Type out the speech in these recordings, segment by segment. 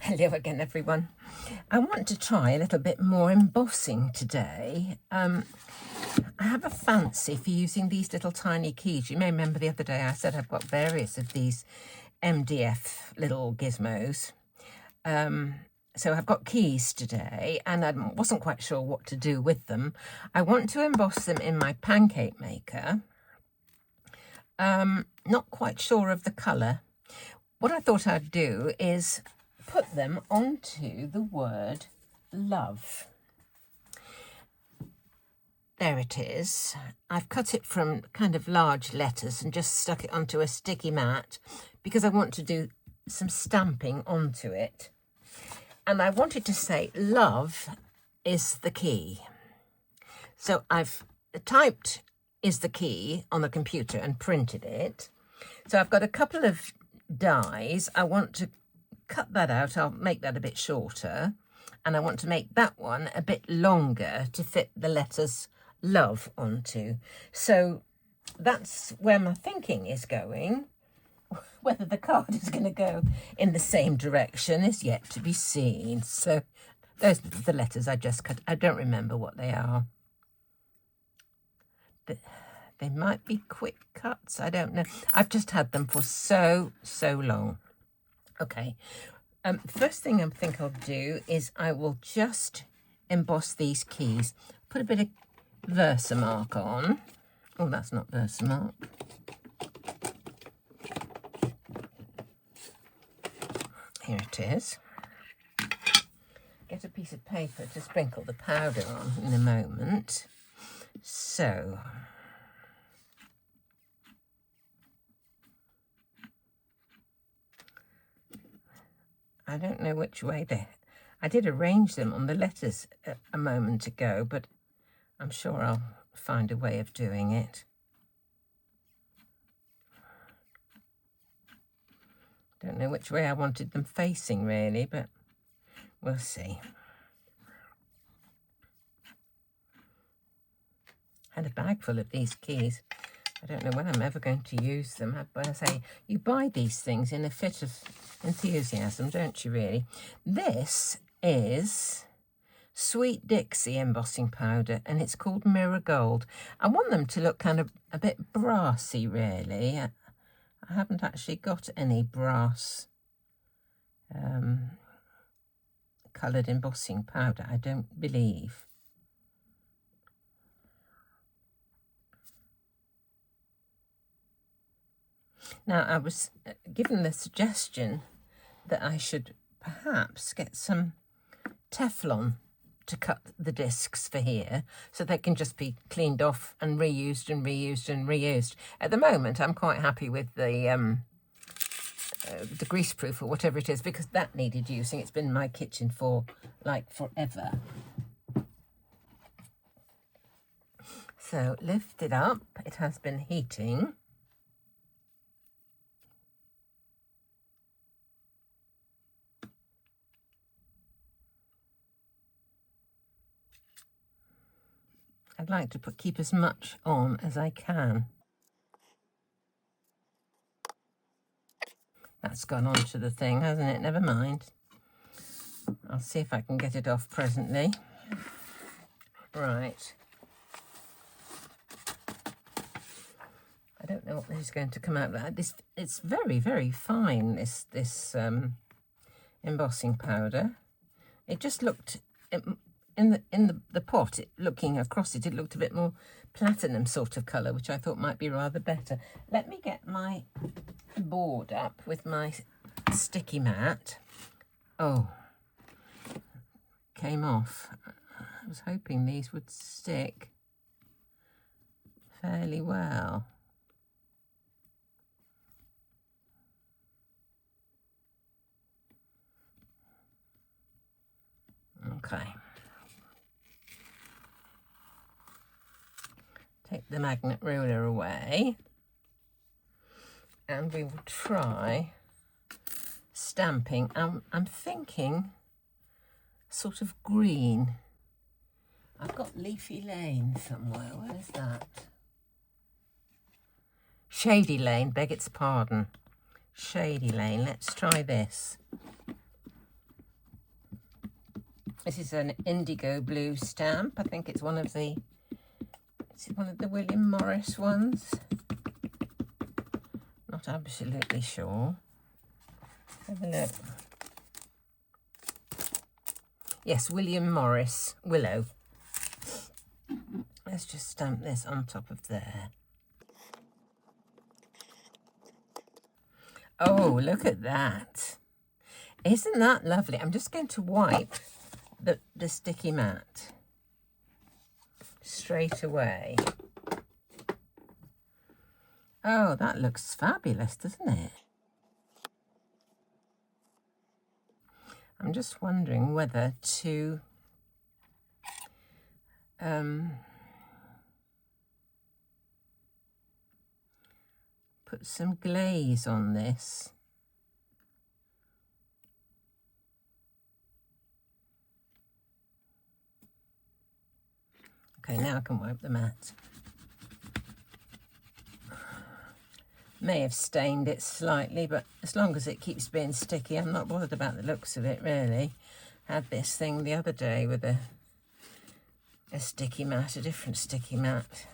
Hello again, everyone. I want to try a little bit more embossing today. I have a fancy for using these little tiny keys. You may remember the other day I said I've got various of these MDF little gizmos. So I've got keys today and I wasn't quite sure what to do with them. I want to emboss them in my pancake maker. Not quite sure of the colour. What I thought I'd do is put them onto the word love. There it is. I've cut it from kind of large letters and just stuck it onto a sticky mat because I want to do some stamping onto it. And I wanted to say love is the key. So I've typed is the key on the computer and printed it. So I've got a couple of dies. I want to cut that out. I'll make that a bit shorter, and I want to make that one a bit longer to fit the letters love onto. So that's where my thinking is going. Whether the card is going to go in the same direction is yet to be seen. So those are the letters I just cut. I don't remember what they are. They might be quick cuts. I don't know. I've just had them for so long. Okay, first thing I think I'll do is I will just emboss these keys. Put a bit of Versamark on. Oh, that's not Versamark. Here it is. Get a piece of paper to sprinkle the powder on in a moment. So, I don't know which way I did arrange them on the letters a moment ago, but I'm sure I'll find a way of doing it. Don't know which way I wanted them facing really, but we'll see. Had a bag full of these keys. I don't know when I'm ever going to use them. But I say, you buy these things in a fit of enthusiasm, don't you really? This is Sweet Dixie embossing powder, and it's called Mirror Gold. I want them to look kind of a bit brassy, really. I haven't actually got any brass coloured embossing powder, I don't believe. Now, I was given the suggestion that I should perhaps get some Teflon to cut the discs for here so they can just be cleaned off and reused and reused and reused. At the moment, I'm quite happy with the greaseproof or whatever it is, because that needed using. It's been in my kitchen for like forever. So lift it up. It has been heating. I'd like to keep as much on as I can. That's gone onto the thing, hasn't it? Never mind. I'll see if I can get it off presently. Right. I don't know what this is going to come out like. It's very fine, this embossing powder. It just looked in the pot, looking across it, it looked a bit more platinum sort of colour, which I thought might be rather better. Let me get my board up with my sticky mat. Oh, came off. I was hoping these would stick fairly well. Okay. Take the magnet ruler away, and we will try stamping. I'm thinking sort of green. I've got Leafy Lane somewhere. Where is that? Shady Lane, beg its pardon. Shady Lane. Let's try this. This is an indigo blue stamp. I think it's one of the William Morris ones. Not absolutely sure. Have a look. Yes, William Morris Willow. Let's just stamp this on top of there. Oh, look at that. Isn't that lovely? I'm just going to wipe the sticky mat straight away. Oh, that looks fabulous, doesn't it? I'm just wondering whether to put some glaze on this. Okay, now I can wipe the mat. May have stained it slightly, but as long as it keeps being sticky, I'm not bothered about the looks of it, really. Had this thing the other day with a sticky mat, a different sticky mat,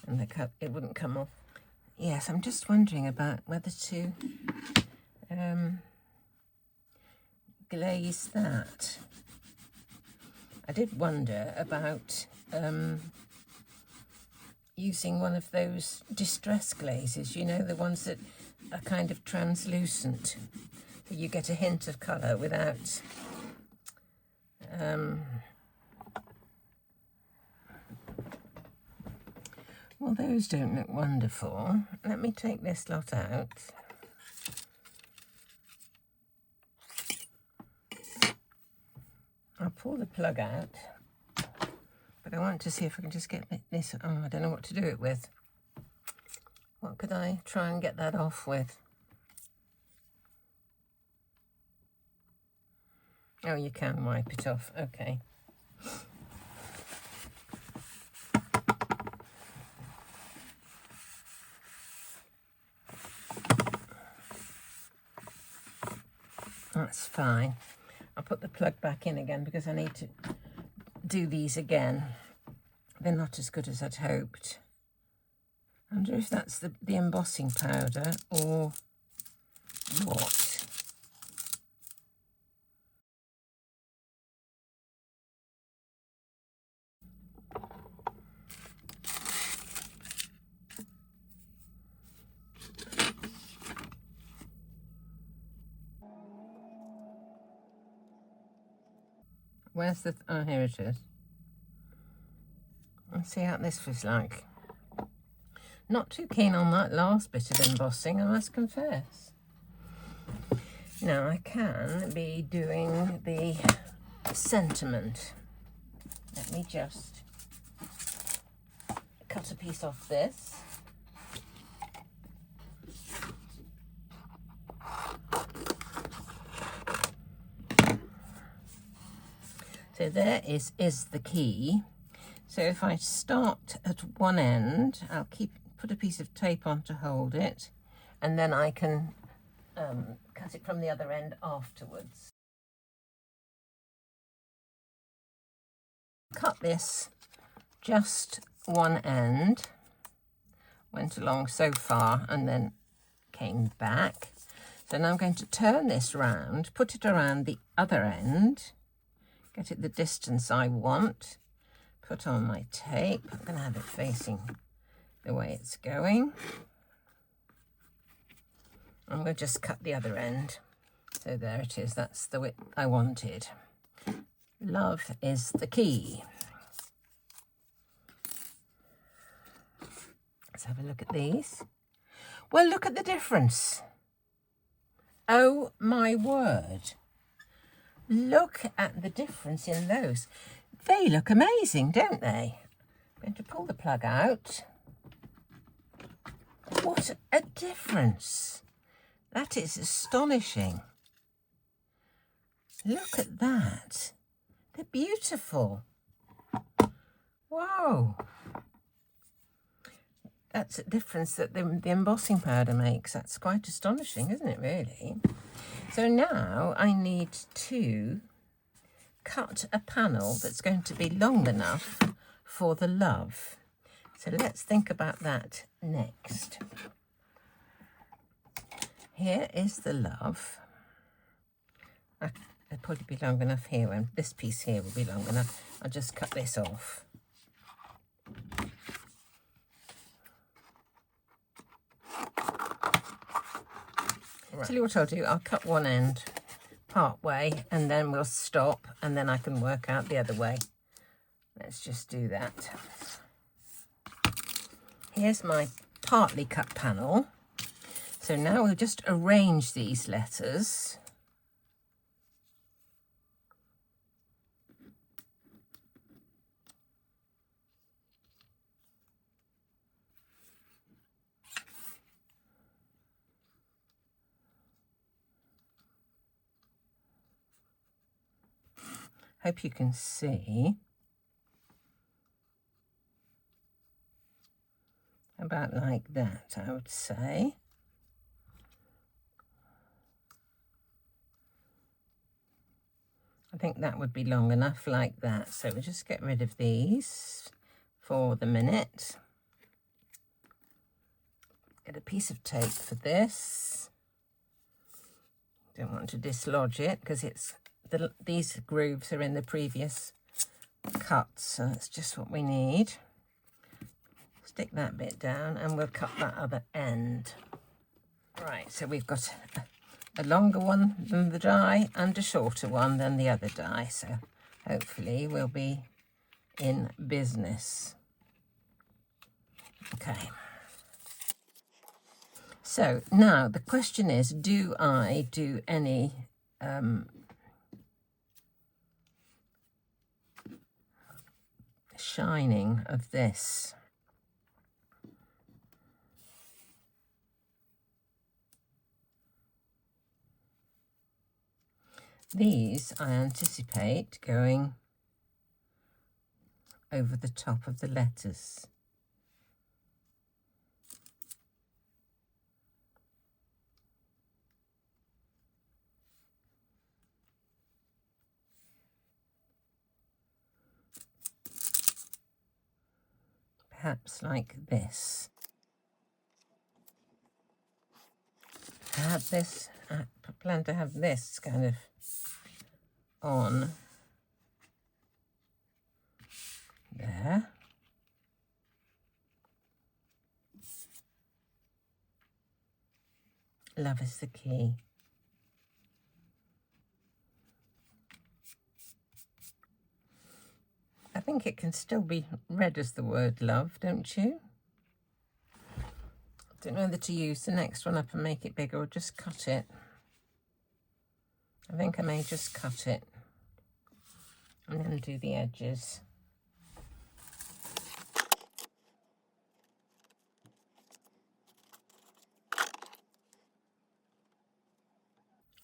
and it wouldn't come off. Yes, I'm just wondering about whether to glaze that. I did wonder about using one of those distress glazes, you know, the ones that are kind of translucent. You get a hint of colour without... well, those don't look wonderful. Let me take this lot out. I'll pull the plug out. But I want to see if I can just get this... Oh, I don't know what to do it with. What could I try and get that off with? Oh, you can wipe it off. Okay. That's fine. I'll put the plug back in again because I need to do these again. They're not as good as I'd hoped. I wonder if that's the embossing powder or what. Where's the... oh, here it is. Let's see how this was like. Not too keen on that last bit of embossing, I must confess. Now, I can be doing the sentiment. Let me just cut a piece off this. So there is the key. So if I start at one end, I'll put a piece of tape on to hold it, and then I can cut it from the other end afterwards. Cut this just one end, went along so far and then came back. So now I'm going to turn this round, put it around the other end, get it the distance I want, put on my tape. I'm going to have it facing the way it's going. I'm going to just cut the other end. So there it is, that's the width I wanted. Love is the key. Let's have a look at these. Well, look at the difference. Oh my word. Look at the difference in those. They look amazing, don't they? I'm going to pull the plug out. What a difference. That is astonishing. Look at that. They're beautiful. Whoa. That's a difference that the embossing powder makes. That's quite astonishing, isn't it, really? So now I need to cut a panel that's going to be long enough for the love. So let's think about that next. Here is the love. It'll probably be long enough here, and this piece here will be long enough. I'll just cut this off. Right. Tell you what I'll do, I'll cut one end part way and then we'll stop, and then I can work out the other way. Let's just do that. Here's my partly cut panel. So now we'll just arrange these letters. Hope you can see. About like that, I would say. I think that would be long enough like that. So we'll just get rid of these for the minute. Get a piece of tape for this. Don't want to dislodge it because these grooves are in the previous cut, so that's just what we need. Stick that bit down and we'll cut that other end. Right, so we've got a longer one than the die and a shorter one than the other die, so hopefully we'll be in business. Okay. So now the question is, do I do any shining of this? These I anticipate going over the top of the letters. Perhaps like this. I plan to have this kind of on there. Love is the key. I think it can still be read as the word love, don't you? Don't know whether to use the next one up and make it bigger or just cut it. I think I may just cut it and then do the edges.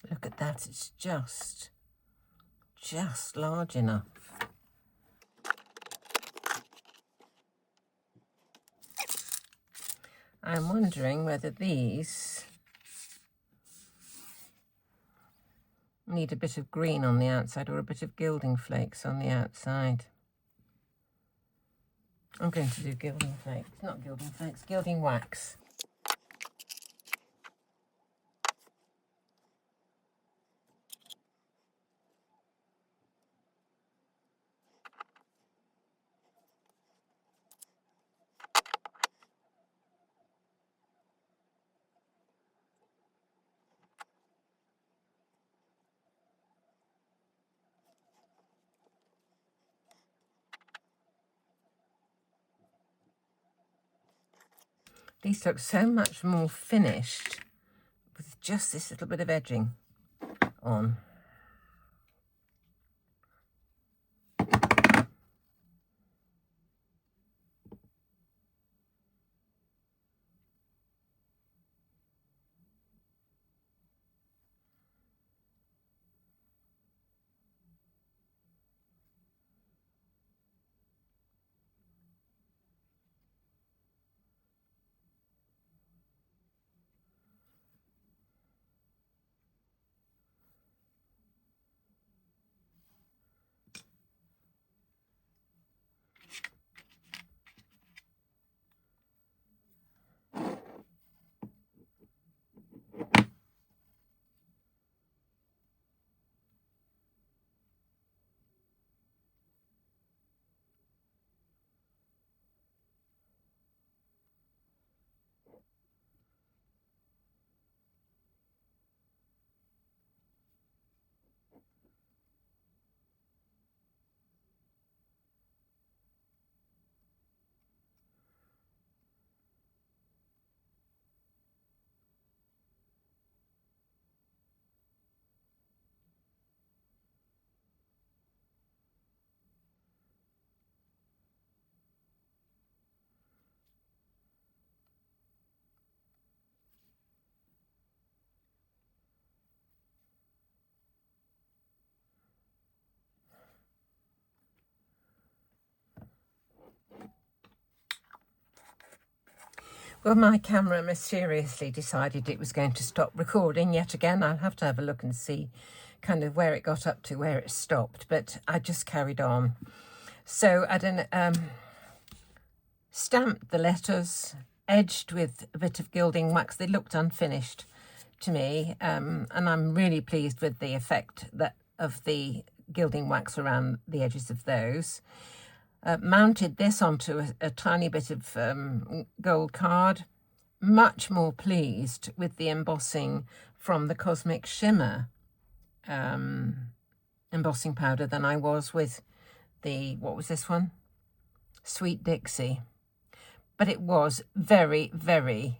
Look at that, it's just large enough. I'm wondering whether these need a bit of green on the outside or a bit of gilding flakes on the outside. I'm going to do gilding flakes, not gilding flakes, gilding wax. These look so much more finished with just this little bit of edging on. Well, my camera mysteriously decided it was going to stop recording yet again. I'll have to have a look and see kind of where it got up to, where it stopped, but I just carried on. So I stamped the letters, edged with a bit of gilding wax. They looked unfinished to me, and I'm really pleased with the effect of the gilding wax around the edges of those. Mounted this onto a tiny bit of gold card. Much more pleased with the embossing from the Cosmic Shimmer embossing powder than I was with the, what was this one? Sweet Dixie. But it was very, very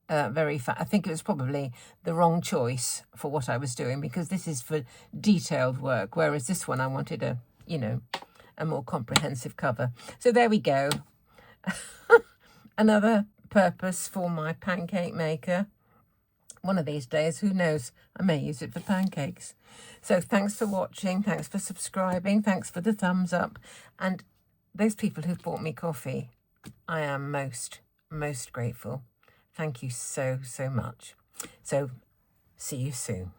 fat. I think it was probably the wrong choice for what I was doing, because this is for detailed work, whereas this one I wanted a, you know, a more comprehensive cover. So there we go. Another purpose for my pancake maker. One of these days, who knows, I may use it for pancakes. So thanks for watching, thanks for subscribing, thanks for the thumbs up, and those people who've bought me coffee, I am most grateful. Thank you so much. So see you soon.